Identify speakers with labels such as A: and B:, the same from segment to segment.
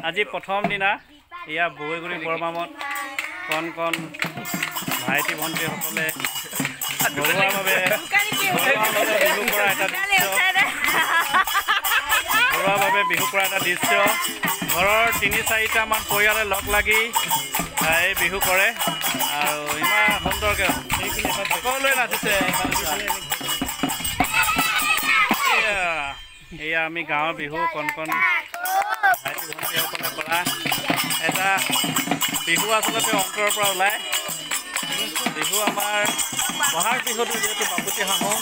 A: আজি প্ৰথম দিনা ইয়া বগৈগুৰি বৰমামত কণ কণ ভাইটি ভণ্টিসকলে ঘৰুৱাভাৱে বিহু কৰা এটা দৃশ্য ঘৰৰ ৩-৪টামান পৰিয়ালে লগ লাগি এই বিহু কৰে আৰু ইমান সুন্দৰকৈ সকলোৱে নাচিছে। এয়া আমি গাঁৱৰ বিহু কণ কণ ভাইটি ভণ্টিসকলে কৰা এটা বিহু আচলতে অন্তৰৰ পৰা ওলায়। বিহু আমাৰ বহাগ বিহুটো যিহেতু বাপুতি সাহোন,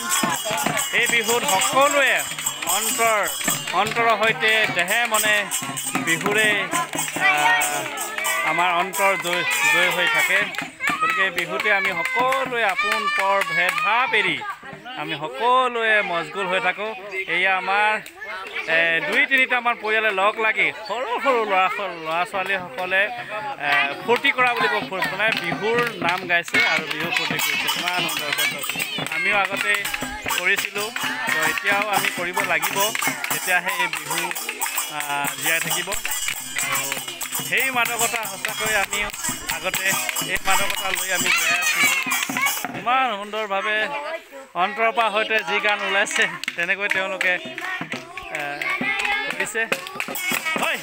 A: এই বিহুত সকলোৱে অন্তৰৰ সৈতে দেহে মনে বিহুৰে আমাৰ অন্তৰ জয় হৈ থাকে। গতিকে বিহুতে আমি সকলোৱে আপোন পৰ ভেদভাৱ এৰি আমি সকলোৱে মজগুল হৈ থাকোঁ। এয়া আমাৰ ২-৩টামান পৰিয়ালে লগ লাগি সৰু সৰু ল'ৰা ছোৱালীসকলে ফূৰ্তি কৰা বুলি মানে বিহুৰ নাম গাইছে আৰু বিহু ফূৰ্তি কৰিছে। ইমান সুন্দৰকৈ আমিও আগতে কৰিছিলোঁ, তো এতিয়াও আমি কৰিব লাগিব, তেতিয়াহে এই বিহু জীয়াই থাকিব। আৰু সেই মাদকতা সঁচাকৈ আমি আগতে এই মাদকতা লৈ আমি জীয়াই আছিলোঁ। ইমান সুন্দৰভাৱে অন্তৰৰ পৰা হয়তো যি গান ওলাইছে তেনেকৈ তেওঁলোকে কৰিছে। হয়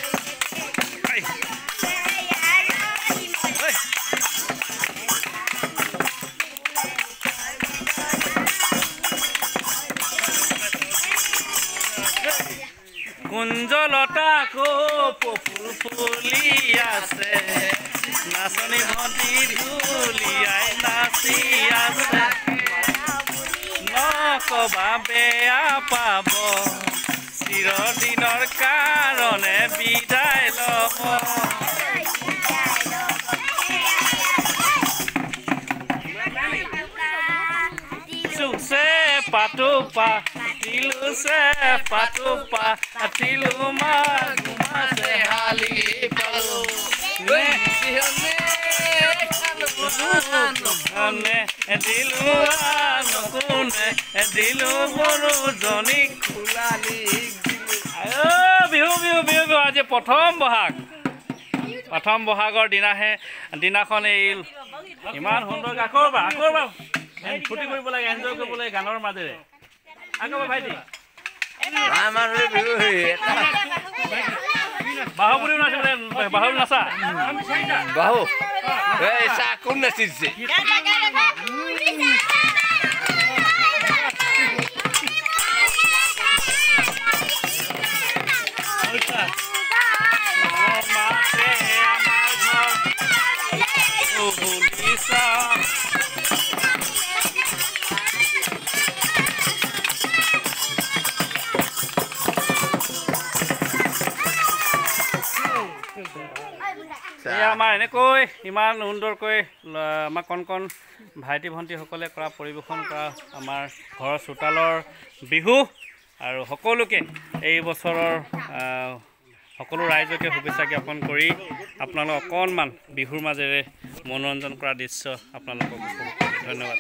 A: কুঞ্জলতা ফুল ফুলি আছে, নাচনী ভণ্টি ঢুলিয়াই নাচি আছে, নকবা বেয়া পাব চিৰদিনৰ কাৰণে বিদায় ল'ব। চুচে পাতো পাতিলোছে পাতো পাতিলো মাছে হালি পালো দিলো নকুনে দিলো বড়োজনীক খোলালি। বিহু বিহু বিহু বিহু আজি প্ৰথম বহাগৰ দিনাখন এই ইমান সুন্দৰকৈ আকৌ ফূৰ্তি কৰিব লাগে, এনজয় কৰিব লাগে গানৰ মাজেৰে। আকৌ ভাইটি বাহু বুলিও নাচিলে, বাহু নাচা
B: বাহু কোন নাচিছে?
A: আমাৰ এনেকৈ ইমান সুন্দৰকৈ আমাৰ কণ কণ ভাইটি ভণ্টিসকলে কৰা পৰিৱেশন কৰা আমাৰ ঘৰৰ চোতালৰ বিহু আৰু সকলোকে এই বছৰৰ সকলো ৰাইজকে শুভেচ্ছা জ্ঞাপন কৰি আপোনালোক অকণমান বিহুৰ মাজেৰে মনোৰঞ্জন কৰা দৃশ্য আপোনালোকক ধন্যবাদ।